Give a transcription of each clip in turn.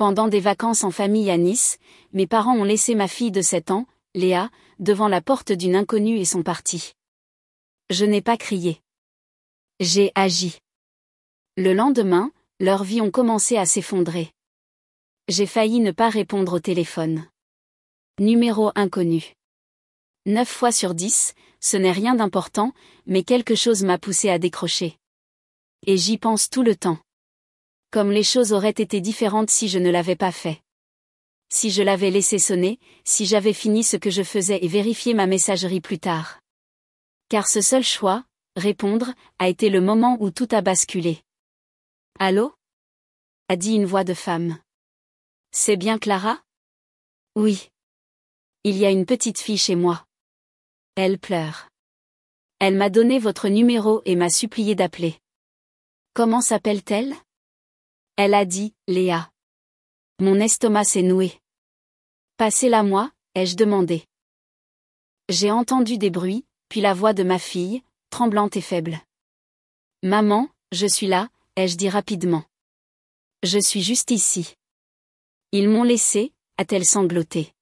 Pendant des vacances en famille à Nice, mes parents ont laissé ma fille de 7 ans, Léa, devant la porte d'une inconnue et sont partis. Je n'ai pas crié. J'ai agi. Le lendemain, leurs vies ont commencé à s'effondrer. J'ai failli ne pas répondre au téléphone. Numéro inconnu. 9 fois sur 10, ce n'est rien d'important, mais quelque chose m'a poussé à décrocher. Et j'y pense tout le temps. Comme les choses auraient été différentes si je ne l'avais pas fait. Si je l'avais laissé sonner, si j'avais fini ce que je faisais et vérifié ma messagerie plus tard. Car ce seul choix, répondre, a été le moment où tout a basculé. Allô ? A dit une voix de femme. C'est bien Clara ? Oui. Il y a une petite fille chez moi. Elle pleure. Elle m'a donné votre numéro et m'a supplié d'appeler. Comment s'appelle-t-elle ? Elle a dit, Léa. Mon estomac s'est noué. Passez-la-moi, ai-je demandé. J'ai entendu des bruits, puis la voix de ma fille, tremblante et faible. Maman, je suis là, ai-je dit rapidement. Je suis juste ici. Ils m'ont laissé, a-t-elle sangloté.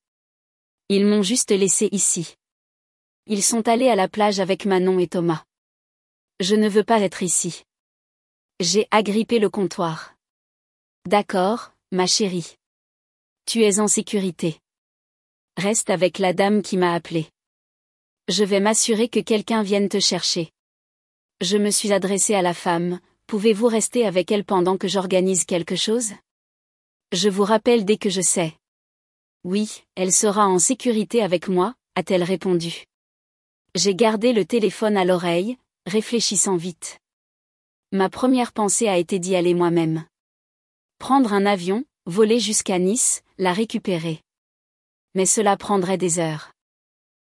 Ils m'ont juste laissé ici. Ils sont allés à la plage avec Manon et Thomas. Je ne veux pas être ici. J'ai agrippé le comptoir. D'accord, ma chérie. Tu es en sécurité. Reste avec la dame qui m'a appelé. Je vais m'assurer que quelqu'un vienne te chercher. Je me suis adressée à la femme, pouvez-vous rester avec elle pendant que j'organise quelque chose ? Je vous rappelle dès que je sais. Oui, elle sera en sécurité avec moi, a-t-elle répondu. J'ai gardé le téléphone à l'oreille, réfléchissant vite. Ma première pensée a été d'y aller moi-même. Prendre un avion, voler jusqu'à Nice, la récupérer. Mais cela prendrait des heures.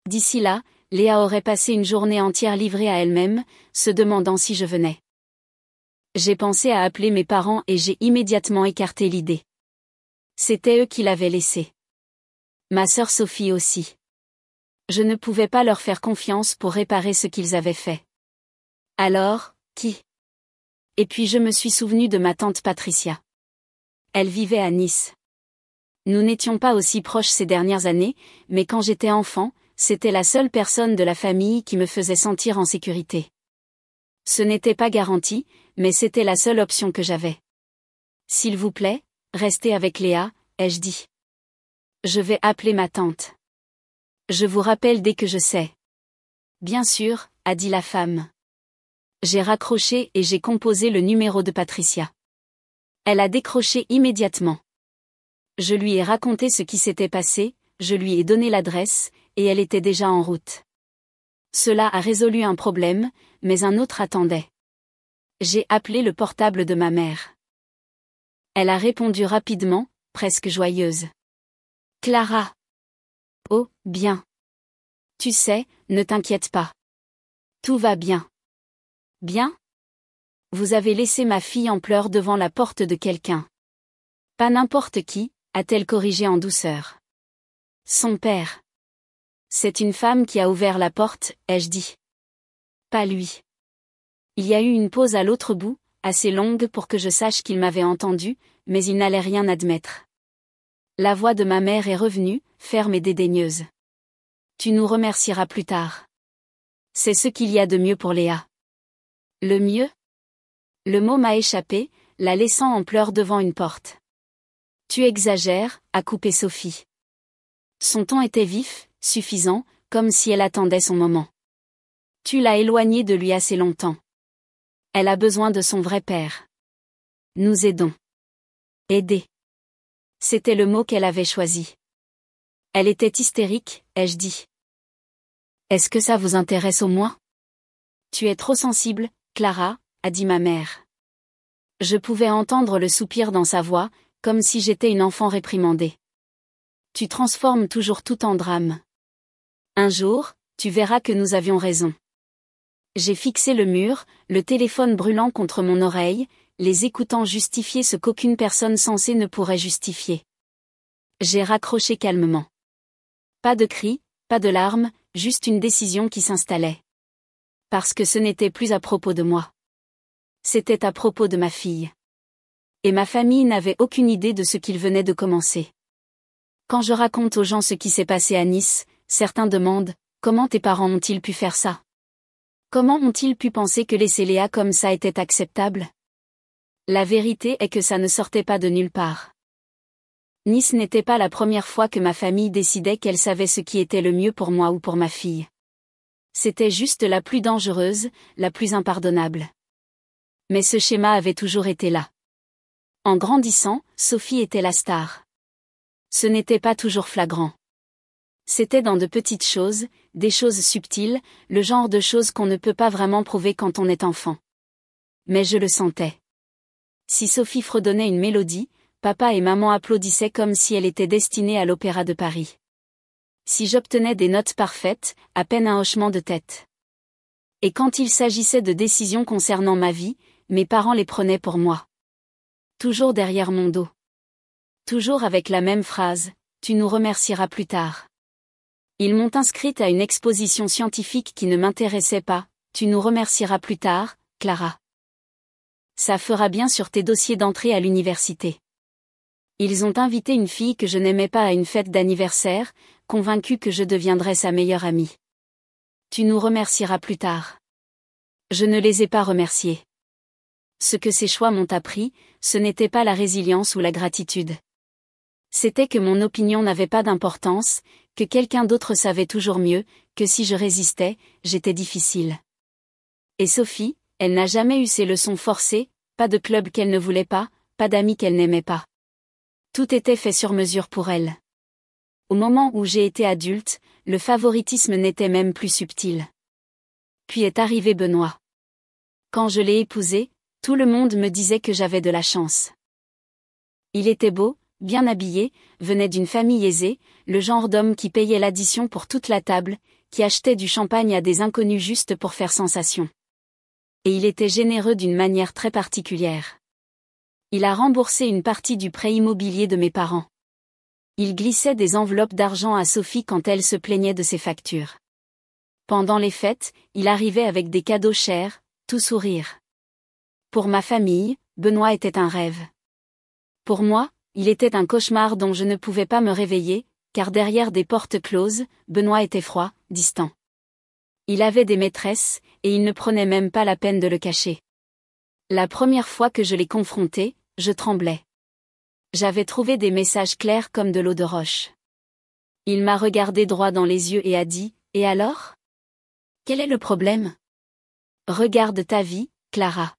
D'ici là, Léa aurait passé une journée entière livrée à elle-même, se demandant si je venais. J'ai pensé à appeler mes parents et j'ai immédiatement écarté l'idée. C'était eux qui l'avaient laissée. Ma sœur Sophie aussi. Je ne pouvais pas leur faire confiance pour réparer ce qu'ils avaient fait. Alors, qui ? Et puis je me suis souvenu de ma tante Patricia. Elle vivait à Nice. Nous n'étions pas aussi proches ces dernières années, mais quand j'étais enfant, c'était la seule personne de la famille qui me faisait sentir en sécurité. Ce n'était pas garanti, mais c'était la seule option que j'avais. S'il vous plaît, restez avec Léa, ai-je dit. Je vais appeler ma tante. Je vous rappelle dès que je sais. Bien sûr, a dit la femme. J'ai raccroché et j'ai composé le numéro de Patricia. Elle a décroché immédiatement. Je lui ai raconté ce qui s'était passé, je lui ai donné l'adresse, et elle était déjà en route. Cela a résolu un problème, mais un autre attendait. J'ai appelé le portable de ma mère. Elle a répondu rapidement, presque joyeuse. Clara. Oh, bien. Tu sais, ne t'inquiète pas. Tout va bien. Bien ? Vous avez laissé ma fille en pleurs devant la porte de quelqu'un. Pas n'importe qui, a-t-elle corrigé en douceur. Son père. C'est une femme qui a ouvert la porte, ai-je dit. Pas lui. Il y a eu une pause à l'autre bout, assez longue pour que je sache qu'il m'avait entendu, mais il n'allait rien admettre. La voix de ma mère est revenue, ferme et dédaigneuse. Tu nous remercieras plus tard. C'est ce qu'il y a de mieux pour Léa. Le mieux ? Le mot m'a échappé, la laissant en pleurs devant une porte. Tu exagères, a coupé Sophie. Son ton était vif, suffisant, comme si elle attendait son moment. Tu l'as éloignée de lui assez longtemps. Elle a besoin de son vrai père. Nous aidons. Aider. C'était le mot qu'elle avait choisi. Elle était hystérique, ai-je dit. Est-ce que ça vous intéresse au moins ? Tu es trop sensible, Clara, a dit ma mère. Je pouvais entendre le soupir dans sa voix, comme si j'étais une enfant réprimandée. Tu transformes toujours tout en drame. Un jour, tu verras que nous avions raison. J'ai fixé le mur, le téléphone brûlant contre mon oreille, les écoutant justifier ce qu'aucune personne censée ne pourrait justifier. J'ai raccroché calmement. Pas de cris, pas de larmes, juste une décision qui s'installait. Parce que ce n'était plus à propos de moi. C'était à propos de ma fille. Et ma famille n'avait aucune idée de ce qu'il venait de commencer. Quand je raconte aux gens ce qui s'est passé à Nice, certains demandent « Comment tes parents ont-ils pu faire ça ? Comment ont-ils pu penser que laisser Léa comme ça était acceptable ?» La vérité est que ça ne sortait pas de nulle part. Nice n'était pas la première fois que ma famille décidait qu'elle savait ce qui était le mieux pour moi ou pour ma fille. C'était juste la plus dangereuse, la plus impardonnable. Mais ce schéma avait toujours été là. En grandissant, Sophie était la star. Ce n'était pas toujours flagrant. C'était dans de petites choses, des choses subtiles, le genre de choses qu'on ne peut pas vraiment prouver quand on est enfant. Mais je le sentais. Si Sophie fredonnait une mélodie, papa et maman applaudissaient comme si elle était destinée à l'Opéra de Paris. Si j'obtenais des notes parfaites, à peine un hochement de tête. Et quand il s'agissait de décisions concernant ma vie, mes parents les prenaient pour moi. Toujours derrière mon dos. Toujours avec la même phrase, « Tu nous remercieras plus tard ». Ils m'ont inscrite à une exposition scientifique qui ne m'intéressait pas, « Tu nous remercieras plus tard, Clara. Ça fera bien sur tes dossiers d'entrée à l'université ». Ils ont invité une fille que je n'aimais pas à une fête d'anniversaire, convaincue que je deviendrais sa meilleure amie. Tu nous remercieras plus tard. Je ne les ai pas remerciés. Ce que ces choix m'ont appris, ce n'était pas la résilience ou la gratitude. C'était que mon opinion n'avait pas d'importance, que quelqu'un d'autre savait toujours mieux, que si je résistais, j'étais difficile. Et Sophie, elle n'a jamais eu ces leçons forcées, pas de club qu'elle ne voulait pas d'amis qu'elle n'aimait pas. Tout était fait sur mesure pour elle. Au moment où j'ai été adulte, le favoritisme n'était même plus subtil. Puis est arrivé Benoît. Quand je l'ai épousé, tout le monde me disait que j'avais de la chance. Il était beau, bien habillé, venait d'une famille aisée, le genre d'homme qui payait l'addition pour toute la table, qui achetait du champagne à des inconnus juste pour faire sensation. Et il était généreux d'une manière très particulière. Il a remboursé une partie du prêt immobilier de mes parents. Il glissait des enveloppes d'argent à Sophie quand elle se plaignait de ses factures. Pendant les fêtes, il arrivait avec des cadeaux chers, tout sourire. Pour ma famille, Benoît était un rêve. Pour moi, il était un cauchemar dont je ne pouvais pas me réveiller, car derrière des portes closes, Benoît était froid, distant. Il avait des maîtresses, et il ne prenait même pas la peine de le cacher. La première fois que je l'ai confronté, je tremblais. J'avais trouvé des messages clairs comme de l'eau de roche. Il m'a regardé droit dans les yeux et a dit « Et alors ? Quel est le problème ? Regarde ta vie, Clara.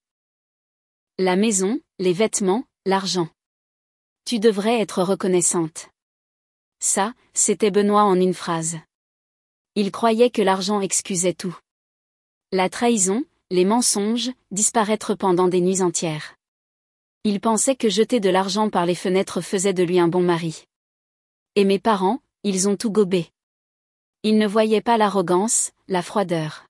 La maison, les vêtements, l'argent. Tu devrais être reconnaissante. » Ça, c'était Benoît en une phrase. Il croyait que l'argent excusait tout. La trahison, les mensonges, disparaître pendant des nuits entières. Il pensait que jeter de l'argent par les fenêtres faisait de lui un bon mari. Et mes parents, ils ont tout gobé. Ils ne voyaient pas l'arrogance, la froideur.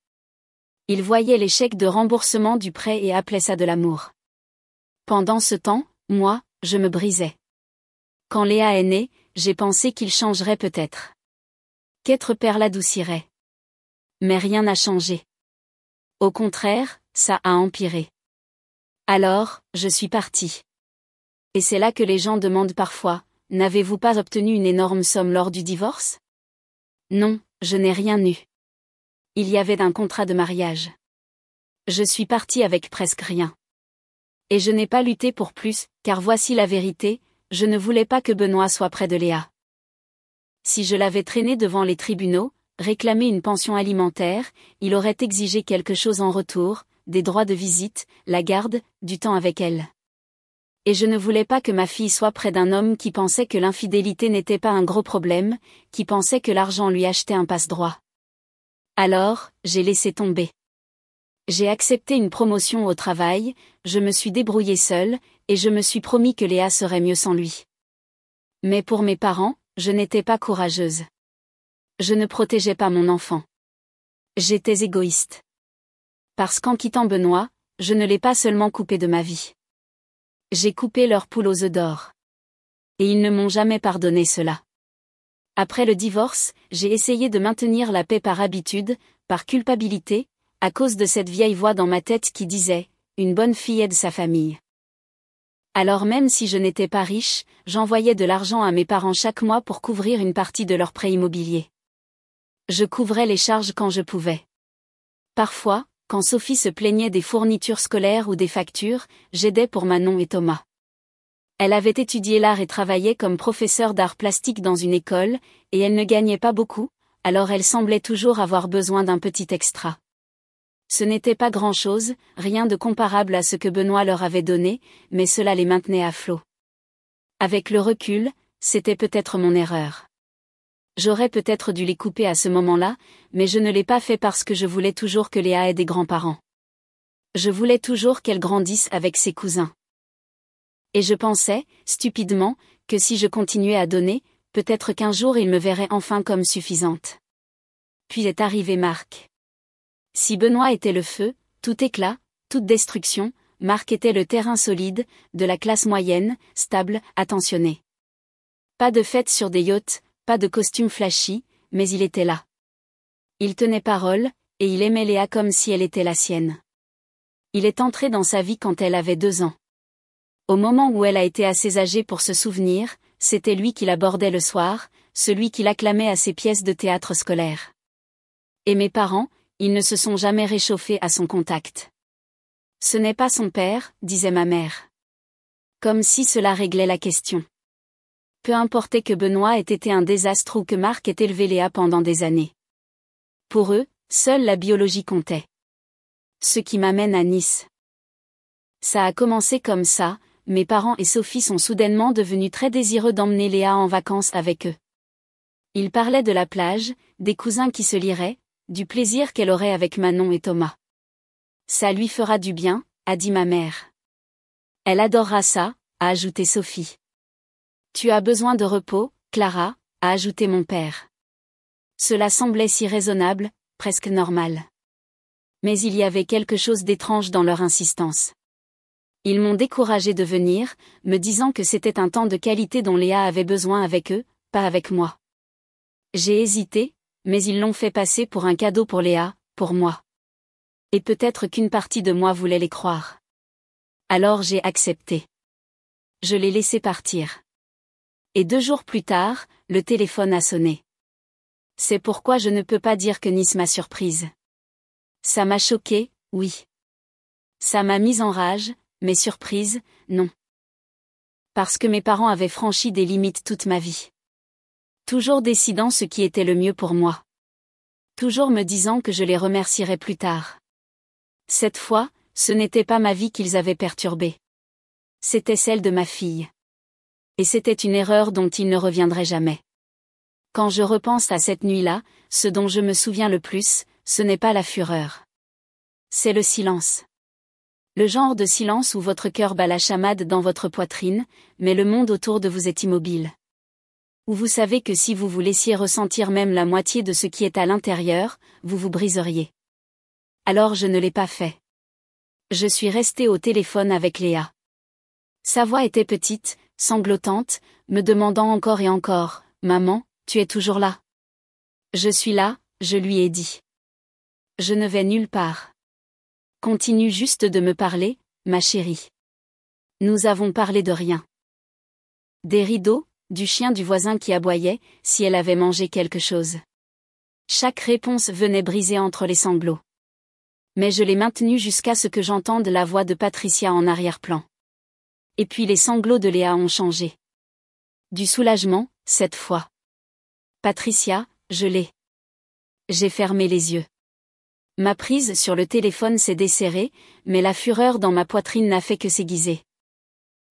Ils voyaient les chèques de remboursement du prêt et appelaient ça de l'amour. Pendant ce temps, moi, je me brisais. Quand Léa est née, j'ai pensé qu'il changerait peut-être. Qu'être père l'adoucirait. Mais rien n'a changé. Au contraire, ça a empiré. Alors, je suis partie. Et c'est là que les gens demandent parfois, n'avez-vous pas obtenu une énorme somme lors du divorce ? Non, je n'ai rien eu. Il y avait un contrat de mariage. Je suis partie avec presque rien. Et je n'ai pas lutté pour plus, car voici la vérité, je ne voulais pas que Benoît soit près de Léa. Si je l'avais traîné devant les tribunaux, réclamé une pension alimentaire, il aurait exigé quelque chose en retour, des droits de visite, la garde, du temps avec elle. Et je ne voulais pas que ma fille soit près d'un homme qui pensait que l'infidélité n'était pas un gros problème, qui pensait que l'argent lui achetait un passe-droit. Alors, j'ai laissé tomber. J'ai accepté une promotion au travail, je me suis débrouillée seule, et je me suis promis que Léa serait mieux sans lui. Mais pour mes parents, je n'étais pas courageuse. Je ne protégeais pas mon enfant. J'étais égoïste. Parce qu'en quittant Benoît, je ne l'ai pas seulement coupé de ma vie. J'ai coupé leur poule aux œufs d'or. Et ils ne m'ont jamais pardonné cela. Après le divorce, j'ai essayé de maintenir la paix par habitude, par culpabilité, à cause de cette vieille voix dans ma tête qui disait « Une bonne fille aide sa famille ». Alors même si je n'étais pas riche, j'envoyais de l'argent à mes parents chaque mois pour couvrir une partie de leur prêt immobilier. Je couvrais les charges quand je pouvais. Parfois, quand Sophie se plaignait des fournitures scolaires ou des factures, j'aidais pour Manon et Thomas. Elle avait étudié l'art et travaillait comme professeure d'art plastique dans une école, et elle ne gagnait pas beaucoup, alors elle semblait toujours avoir besoin d'un petit extra. Ce n'était pas grand-chose, rien de comparable à ce que Benoît leur avait donné, mais cela les maintenait à flot. Avec le recul, c'était peut-être mon erreur. J'aurais peut-être dû les couper à ce moment-là, mais je ne l'ai pas fait parce que je voulais toujours que Léa ait des grands-parents. Je voulais toujours qu'elle grandisse avec ses cousins. Et je pensais, stupidement, que si je continuais à donner, peut-être qu'un jour ils me verraient enfin comme suffisante. Puis est arrivé Marc. Si Benoît était le feu, tout éclat, toute destruction, Marc était le terrain solide, de la classe moyenne, stable, attentionné. Pas de fête sur des yachts, pas de costume flashy, mais il était là. Il tenait parole, et il aimait Léa comme si elle était la sienne. Il est entré dans sa vie quand elle avait 2 ans. Au moment où elle a été assez âgée pour se souvenir, c'était lui qui l'abordait le soir, celui qui l'acclamait à ses pièces de théâtre scolaire. Et mes parents, ils ne se sont jamais réchauffés à son contact. Ce n'est pas son père, disait ma mère. Comme si cela réglait la question. Peu importait que Benoît ait été un désastre ou que Marc ait élevé Léa pendant des années. Pour eux, seule la biologie comptait. Ce qui m'amène à Nice. Ça a commencé comme ça, mes parents et Sophie sont soudainement devenus très désireux d'emmener Léa en vacances avec eux. Ils parlaient de la plage, des cousins qui se liraient, du plaisir qu'elle aurait avec Manon et Thomas. Ça lui fera du bien, a dit ma mère. Elle adorera ça, a ajouté Sophie. Tu as besoin de repos, Clara, a ajouté mon père. Cela semblait si raisonnable, presque normal. Mais il y avait quelque chose d'étrange dans leur insistance. Ils m'ont découragé de venir, me disant que c'était un temps de qualité dont Léa avait besoin avec eux, pas avec moi. J'ai hésité, mais ils l'ont fait passer pour un cadeau pour Léa, pour moi. Et peut-être qu'une partie de moi voulait les croire. Alors j'ai accepté. Je les laissé partir. Et 2 jours plus tard, le téléphone a sonné. C'est pourquoi je ne peux pas dire que Nice m'a surprise. Ça m'a choquée, oui. Ça m'a mise en rage, mais surprise, non. Parce que mes parents avaient franchi des limites toute ma vie. Toujours décidant ce qui était le mieux pour moi. Toujours me disant que je les remercierais plus tard. Cette fois, ce n'était pas ma vie qu'ils avaient perturbée. C'était celle de ma fille. Et c'était une erreur dont ils ne reviendraient jamais. Quand je repense à cette nuit-là, ce dont je me souviens le plus, ce n'est pas la fureur. C'est le silence. Le genre de silence où votre cœur bat la chamade dans votre poitrine, mais le monde autour de vous est immobile. Où vous savez que si vous vous laissiez ressentir même la moitié de ce qui est à l'intérieur, vous vous briseriez. Alors je ne l'ai pas fait. Je suis restée au téléphone avec Léa. Sa voix était petite, sanglotante, me demandant encore et encore, « Maman, tu es toujours là ?» Je suis là, je lui ai dit. Je ne vais nulle part. Continue juste de me parler, ma chérie. Nous avons parlé de rien. Des rideaux, du chien du voisin qui aboyait, si elle avait mangé quelque chose. Chaque réponse venait briser entre les sanglots. Mais je l'ai maintenue jusqu'à ce que j'entende la voix de Patricia en arrière-plan. Et puis les sanglots de Léa ont changé. Du soulagement, cette fois. Patricia, je l'ai. J'ai fermé les yeux. Ma prise sur le téléphone s'est desserrée, mais la fureur dans ma poitrine n'a fait que s'aiguiser.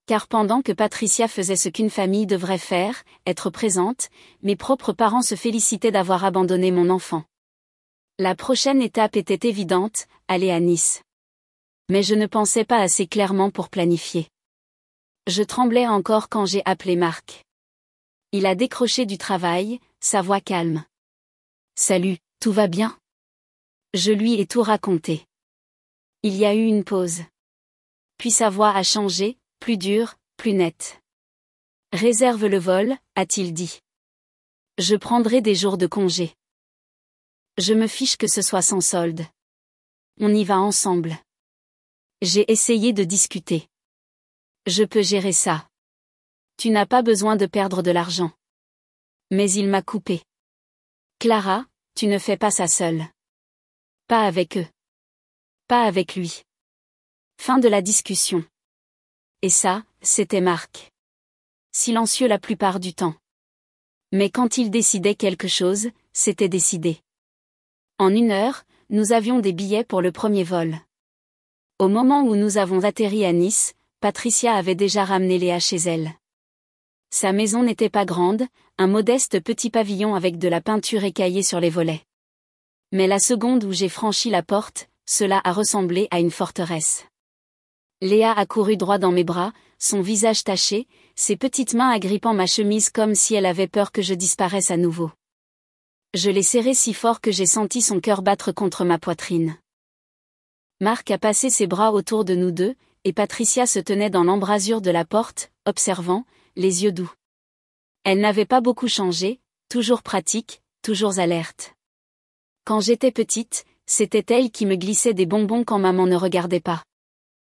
Car pendant que Patricia faisait ce qu'une famille devrait faire, être présente, mes propres parents se félicitaient d'avoir abandonné mon enfant. La prochaine étape était évidente, aller à Nice. Mais je ne pensais pas assez clairement pour planifier. Je tremblais encore quand j'ai appelé Marc. Il a décroché du travail, sa voix calme. « Salut, tout va bien ?» Je lui ai tout raconté. Il y a eu une pause. Puis sa voix a changé, plus dure, plus nette. « Réserve le vol, a-t-il dit. Je prendrai des jours de congé. Je me fiche que ce soit sans solde. On y va ensemble. » J'ai essayé de discuter. Je peux gérer ça. Tu n'as pas besoin de perdre de l'argent. Mais il m'a coupé. Clara, tu ne fais pas ça seule. Pas avec eux. Pas avec lui. Fin de la discussion. Et ça, c'était Marc. Silencieux la plupart du temps. Mais quand il décidait quelque chose, c'était décidé. En 1 heure, nous avions des billets pour le premier vol. Au moment où nous avons atterri à Nice, Patricia avait déjà ramené Léa chez elle. Sa maison n'était pas grande, un modeste petit pavillon avec de la peinture écaillée sur les volets. Mais la seconde où j'ai franchi la porte, cela a ressemblé à une forteresse. Léa a couru droit dans mes bras, son visage taché, ses petites mains agrippant ma chemise comme si elle avait peur que je disparaisse à nouveau. Je l'ai serrée si fort que j'ai senti son cœur battre contre ma poitrine. Marc a passé ses bras autour de nous deux, et Patricia se tenait dans l'embrasure de la porte, observant, les yeux doux. Elle n'avait pas beaucoup changé, toujours pratique, toujours alerte. Quand j'étais petite, c'était elle qui me glissait des bonbons quand maman ne regardait pas.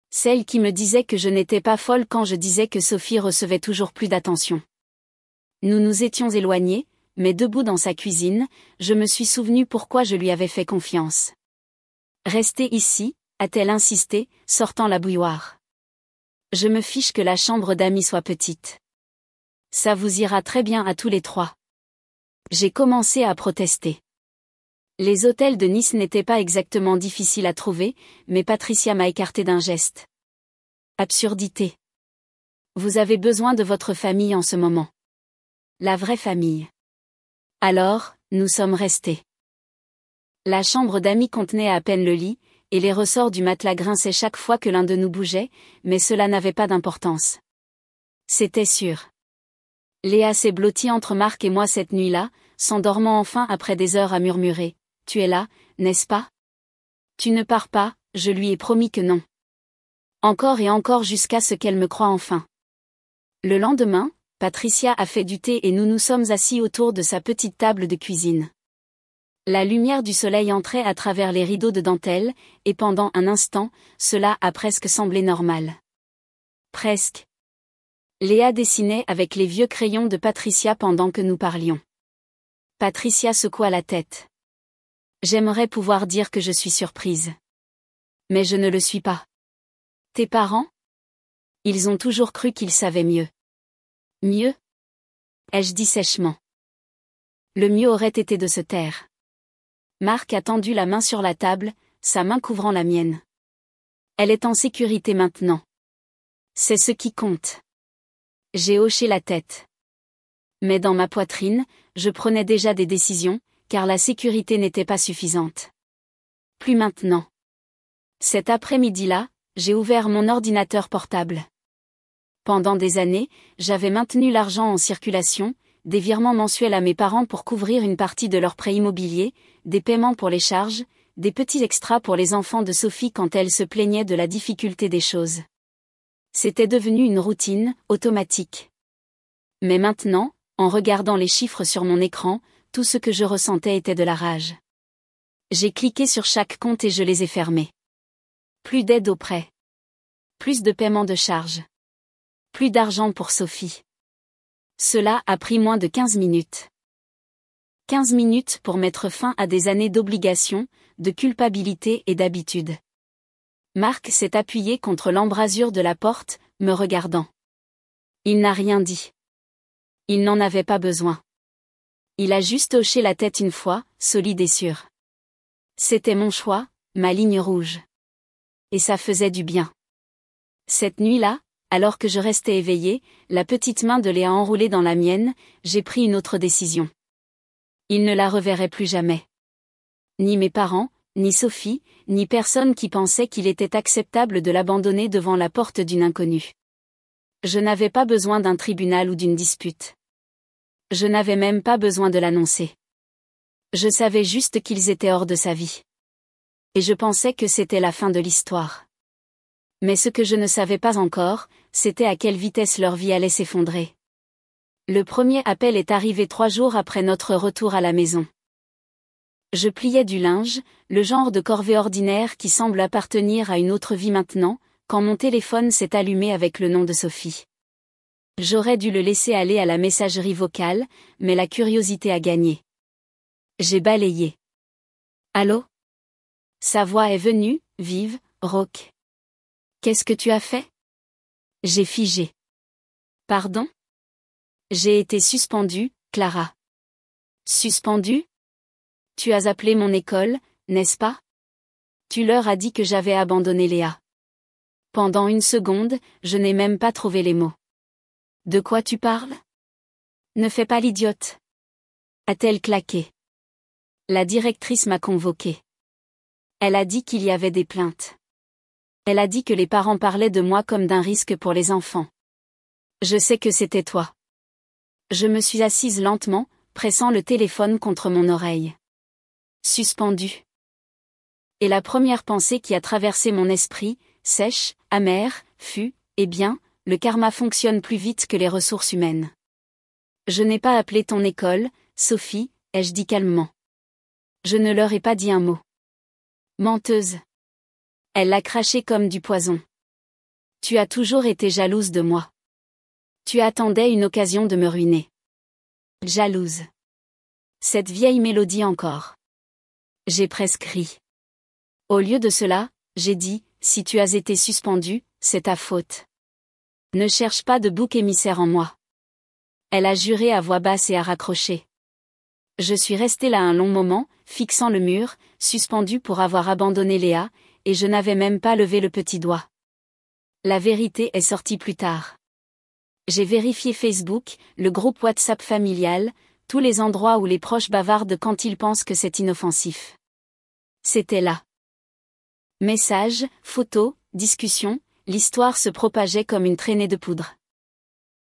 Celle qui me disait que je n'étais pas folle quand je disais que Sophie recevait toujours plus d'attention. Nous nous étions éloignés, mais debout dans sa cuisine, je me suis souvenu pourquoi je lui avais fait confiance. Restez ici, a-t-elle insisté, sortant la bouilloire. Je me fiche que la chambre d'amis soit petite. Ça vous ira très bien à tous les trois. J'ai commencé à protester. Les hôtels de Nice n'étaient pas exactement difficiles à trouver, mais Patricia m'a écarté d'un geste. Absurdité. Vous avez besoin de votre famille en ce moment. La vraie famille. Alors, nous sommes restés. La chambre d'amis contenait à peine le lit, et les ressorts du matelas grinçaient chaque fois que l'un de nous bougeait, mais cela n'avait pas d'importance. C'était sûr. Léa s'est blottie entre Marc et moi cette nuit-là, s'endormant enfin après des heures à murmurer. « Tu es là, n'est-ce pas ? Tu ne pars pas, je lui ai promis que non. » Encore et encore jusqu'à ce qu'elle me croie enfin. Le lendemain, Patricia a fait du thé et nous nous sommes assis autour de sa petite table de cuisine. La lumière du soleil entrait à travers les rideaux de dentelle, et pendant un instant, cela a presque semblé normal. Presque. Léa dessinait avec les vieux crayons de Patricia pendant que nous parlions. Patricia secoua la tête. J'aimerais pouvoir dire que je suis surprise. Mais je ne le suis pas. Tes parents ? Ils ont toujours cru qu'ils savaient mieux. Mieux ? Ai-je dit sèchement. Le mieux aurait été de se taire. Marc a tendu la main sur la table, sa main couvrant la mienne. Elle est en sécurité maintenant. C'est ce qui compte. J'ai hoché la tête. Mais dans ma poitrine, je prenais déjà des décisions, car la sécurité n'était pas suffisante. Plus maintenant. Cet après-midi-là, j'ai ouvert mon ordinateur portable. Pendant des années, j'avais maintenu l'argent en circulation, des virements mensuels à mes parents pour couvrir une partie de leur prêt immobilier, des paiements pour les charges, des petits extras pour les enfants de Sophie quand elle se plaignait de la difficulté des choses. C'était devenu une routine, automatique. Mais maintenant, en regardant les chiffres sur mon écran, tout ce que je ressentais était de la rage. J'ai cliqué sur chaque compte et je les ai fermés. Plus d'aide au prêt. Plus de paiement de charges. Plus d'argent pour Sophie. Cela a pris moins de 15 minutes. 15 minutes pour mettre fin à des années d'obligation, de culpabilité et d'habitude. Marc s'est appuyé contre l'embrasure de la porte, me regardant. Il n'a rien dit. Il n'en avait pas besoin. Il a juste hoché la tête une fois, solide et sûr. C'était mon choix, ma ligne rouge. Et ça faisait du bien. Cette nuit-là, alors que je restais éveillée, la petite main de Léa enroulée dans la mienne, j'ai pris une autre décision. Il ne la reverrait plus jamais. Ni mes parents, ni Sophie, ni personne qui pensait qu'il était acceptable de l'abandonner devant la porte d'une inconnue. Je n'avais pas besoin d'un tribunal ou d'une dispute. Je n'avais même pas besoin de l'annoncer. Je savais juste qu'ils étaient hors de sa vie. Et je pensais que c'était la fin de l'histoire. Mais ce que je ne savais pas encore, c'était à quelle vitesse leur vie allait s'effondrer. Le premier appel est arrivé 3 jours après notre retour à la maison. Je pliais du linge, le genre de corvée ordinaire qui semble appartenir à une autre vie maintenant, quand mon téléphone s'est allumé avec le nom de Sophie. J'aurais dû le laisser aller à la messagerie vocale, mais la curiosité a gagné. J'ai balayé. Allô? Sa voix est venue, vive, rauque. Qu'est-ce que tu as fait? J'ai figé. Pardon? J'ai été suspendue, Clara. Suspendue? Tu as appelé mon école, n'est-ce pas? Tu leur as dit que j'avais abandonné Léa. Pendant une seconde, je n'ai même pas trouvé les mots. De quoi tu parles? Ne fais pas l'idiote. A-t-elle claqué? La directrice m'a convoquée. Elle a dit qu'il y avait des plaintes. Elle a dit que les parents parlaient de moi comme d'un risque pour les enfants. Je sais que c'était toi. Je me suis assise lentement, pressant le téléphone contre mon oreille. Suspendu. Et la première pensée qui a traversé mon esprit, sèche, amère, fut, eh bien, le karma fonctionne plus vite que les ressources humaines. Je n'ai pas appelé ton école, Sophie, ai-je dit calmement. Je ne leur ai pas dit un mot. Menteuse. Elle l'a craché comme du poison. Tu as toujours été jalouse de moi. Tu attendais une occasion de me ruiner. Jalouse. Cette vieille mélodie encore. J'ai presque ri. Au lieu de cela, j'ai dit, si tu as été suspendu, c'est ta faute. Ne cherche pas de bouc émissaire en moi. Elle a juré à voix basse et a raccroché. Je suis restée là un long moment, fixant le mur, suspendue pour avoir abandonné Léa, et je n'avais même pas levé le petit doigt. La vérité est sortie plus tard. J'ai vérifié Facebook, le groupe WhatsApp familial, tous les endroits où les proches bavardent quand ils pensent que c'est inoffensif. C'était là. Messages, photos, discussions, l'histoire se propageait comme une traînée de poudre.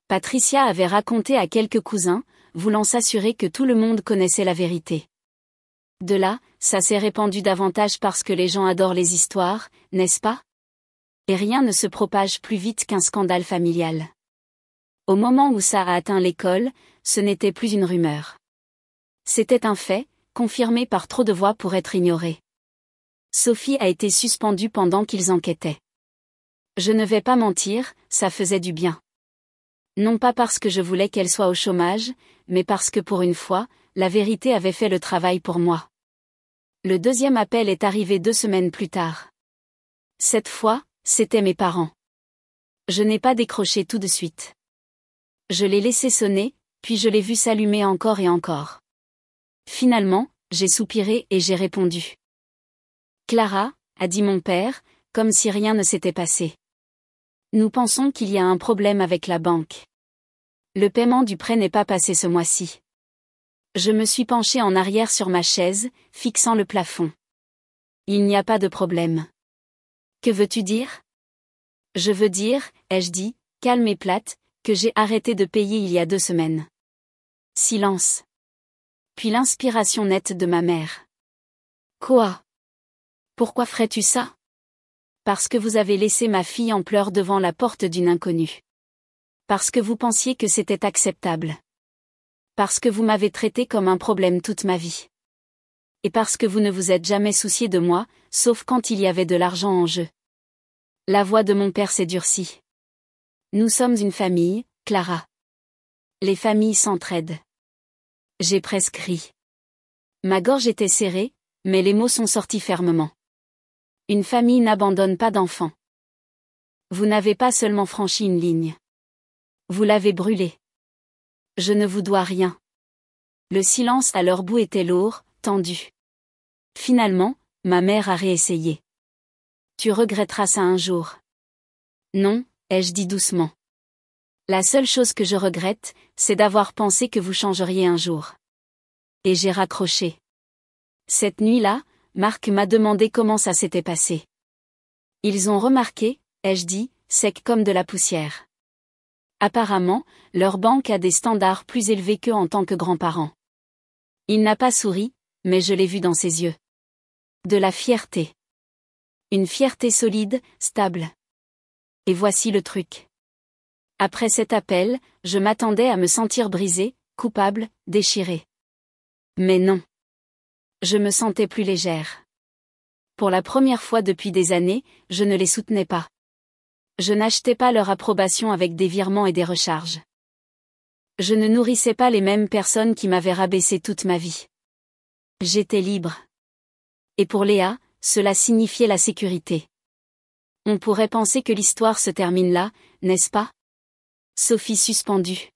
Patricia avait raconté à quelques cousins, voulant s'assurer que tout le monde connaissait la vérité. De là, ça s'est répandu davantage parce que les gens adorent les histoires, n'est-ce pas? Et rien ne se propage plus vite qu'un scandale familial. Au moment où ça a atteint l'école, ce n'était plus une rumeur. C'était un fait, confirmé par trop de voix pour être ignoré. Sophie a été suspendue pendant qu'ils enquêtaient. Je ne vais pas mentir, ça faisait du bien. Non pas parce que je voulais qu'elle soit au chômage, mais parce que pour une fois, la vérité avait fait le travail pour moi. Le deuxième appel est arrivé 2 semaines plus tard. Cette fois, c'étaient mes parents. Je n'ai pas décroché tout de suite. Je l'ai laissé sonner, puis je l'ai vu s'allumer encore et encore. Finalement, j'ai soupiré et j'ai répondu. Clara, a dit mon père, comme si rien ne s'était passé. Nous pensons qu'il y a un problème avec la banque. Le paiement du prêt n'est pas passé ce mois-ci. Je me suis penchée en arrière sur ma chaise, fixant le plafond. Il n'y a pas de problème. Que veux-tu dire? Je veux dire, ai-je dit, calme et plate, que j'ai arrêté de payer il y a 2 semaines. Silence. Puis l'inspiration nette de ma mère. Quoi? Pourquoi ferais-tu ça? Parce que vous avez laissé ma fille en pleurs devant la porte d'une inconnue. Parce que vous pensiez que c'était acceptable. Parce que vous m'avez traité comme un problème toute ma vie. Et parce que vous ne vous êtes jamais soucié de moi, sauf quand il y avait de l'argent en jeu. La voix de mon père s'est durcie. Nous sommes une famille, Clara. Les familles s'entraident. J'ai presque ri. Ma gorge était serrée, mais les mots sont sortis fermement. Une famille n'abandonne pas d'enfants. Vous n'avez pas seulement franchi une ligne. Vous l'avez brûlée. Je ne vous dois rien. Le silence à leur bout était lourd, tendu. Finalement, ma mère a réessayé. Tu regretteras ça un jour. Non, ai-je dit doucement. La seule chose que je regrette, c'est d'avoir pensé que vous changeriez un jour. Et j'ai raccroché. Cette nuit-là, Marc m'a demandé comment ça s'était passé. Ils ont remarqué, ai-je dit, sec comme de la poussière. Apparemment, leur banque a des standards plus élevés qu'eux en tant que grands-parents. Il n'a pas souri, mais je l'ai vu dans ses yeux. De la fierté. Une fierté solide, stable. Et voici le truc. Après cet appel, je m'attendais à me sentir brisée, coupable, déchirée. Mais non. Je me sentais plus légère. Pour la première fois depuis des années, je ne les soutenais pas. Je n'achetais pas leur approbation avec des virements et des recharges. Je ne nourrissais pas les mêmes personnes qui m'avaient rabaissé toute ma vie. J'étais libre. Et pour Léa, cela signifiait la sécurité. On pourrait penser que l'histoire se termine là, n'est-ce pas? Sophie suspendue.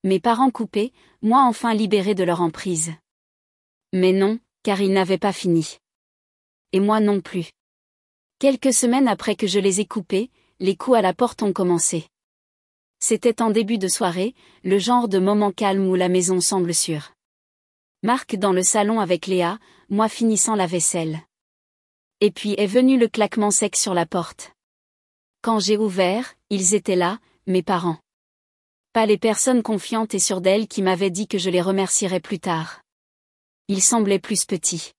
Mes parents coupés, moi enfin libérée de leur emprise. Mais non, car ils n'avaient pas fini. Et moi non plus. Quelques semaines après que je les ai coupés, les coups à la porte ont commencé. C'était en début de soirée, le genre de moment calme où la maison semble sûre. Marc dans le salon avec Léa, moi finissant la vaisselle. Et puis est venu le claquement sec sur la porte. Quand j'ai ouvert, ils étaient là, mes parents. Pas les personnes confiantes et sûres d'elles qui m'avaient dit que je les remercierais plus tard. Ils semblaient plus petits.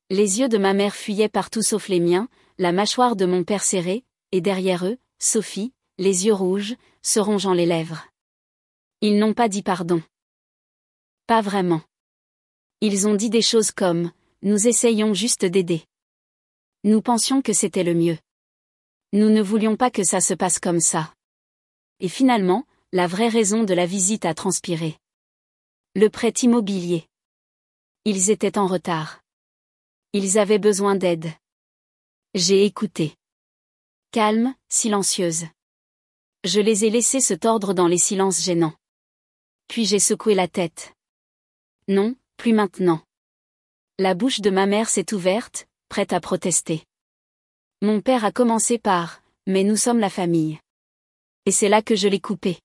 Les yeux de ma mère fuyaient partout sauf les miens, la mâchoire de mon père serrée, et derrière eux, Sophie, les yeux rouges, se rongeant les lèvres. Ils n'ont pas dit pardon. Pas vraiment. Ils ont dit des choses comme « Nous essayons juste d'aider ». Nous pensions que c'était le mieux. Nous ne voulions pas que ça se passe comme ça. Et finalement, la vraie raison de la visite a transpiré. Le prêt immobilier. Ils étaient en retard. Ils avaient besoin d'aide. J'ai écouté. Calme, silencieuse. Je les ai laissés se tordre dans les silences gênants. Puis j'ai secoué la tête. Non, plus maintenant. La bouche de ma mère s'est ouverte, prête à protester. Mon père a commencé par « Mais nous sommes la famille ». Et c'est là que je l'ai coupé.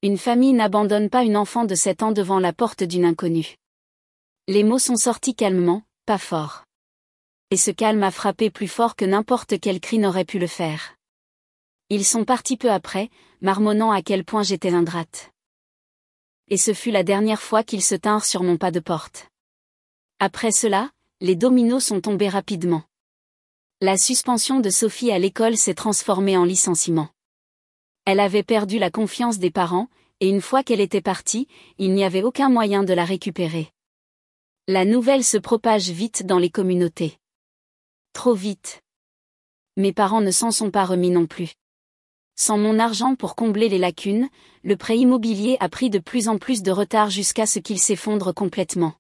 Une famille n'abandonne pas une enfant de 7 ans devant la porte d'une inconnue. Les mots sont sortis calmement, pas fort. Et ce calme a frappé plus fort que n'importe quel cri n'aurait pu le faire. Ils sont partis peu après, marmonnant à quel point j'étais ingrate. Et ce fut la dernière fois qu'ils se tinrent sur mon pas de porte. Après cela, les dominos sont tombés rapidement. La suspension de Sophie à l'école s'est transformée en licenciement. Elle avait perdu la confiance des parents, et une fois qu'elle était partie, il n'y avait aucun moyen de la récupérer. La nouvelle se propage vite dans les communautés. Trop vite. Mes parents ne s'en sont pas remis non plus. Sans mon argent pour combler les lacunes, le prêt immobilier a pris de plus en plus de retard jusqu'à ce qu'il s'effondre complètement.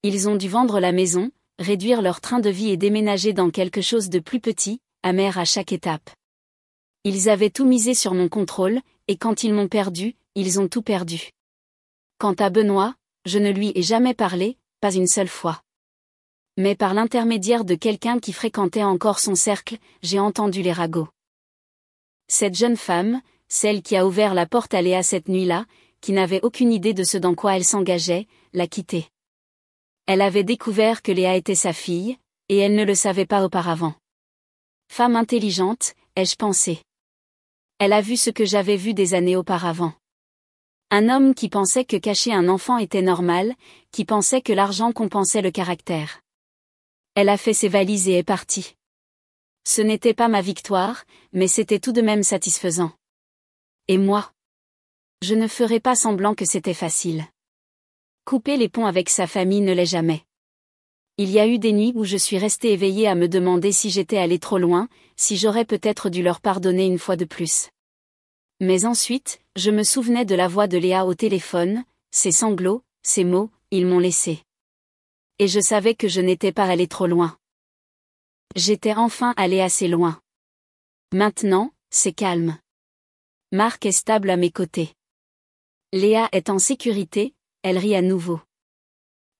Ils ont dû vendre la maison, réduire leur train de vie et déménager dans quelque chose de plus petit, amer à chaque étape. Ils avaient tout misé sur mon contrôle, et quand ils m'ont perdu, ils ont tout perdu. Quant à Benoît, je ne lui ai jamais parlé, pas une seule fois. Mais par l'intermédiaire de quelqu'un qui fréquentait encore son cercle, j'ai entendu les ragots. Cette jeune femme, celle qui a ouvert la porte à Léa cette nuit-là, qui n'avait aucune idée de ce dans quoi elle s'engageait, l'a quittée. Elle avait découvert que Léa était sa fille, et elle ne le savait pas auparavant. Femme intelligente, ai-je pensé. Elle a vu ce que j'avais vu des années auparavant. Un homme qui pensait que cacher un enfant était normal, qui pensait que l'argent compensait le caractère. Elle a fait ses valises et est partie. Ce n'était pas ma victoire, mais c'était tout de même satisfaisant. Et moi? Je ne ferai pas semblant que c'était facile. Couper les ponts avec sa famille ne l'est jamais. Il y a eu des nuits où je suis restée éveillée à me demander si j'étais allée trop loin, si j'aurais peut-être dû leur pardonner une fois de plus. Mais ensuite, je me souvenais de la voix de Léa au téléphone, ses sanglots, ses mots, ils m'ont laissé. Et je savais que je n'étais pas allée trop loin. J'étais enfin allée assez loin. Maintenant, c'est calme. Marc est stable à mes côtés. Léa est en sécurité, elle rit à nouveau.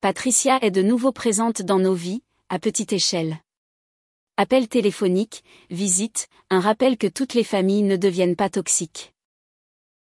Patricia est de nouveau présente dans nos vies, à petite échelle. Appel téléphonique, visite, un rappel que toutes les familles ne deviennent pas toxiques.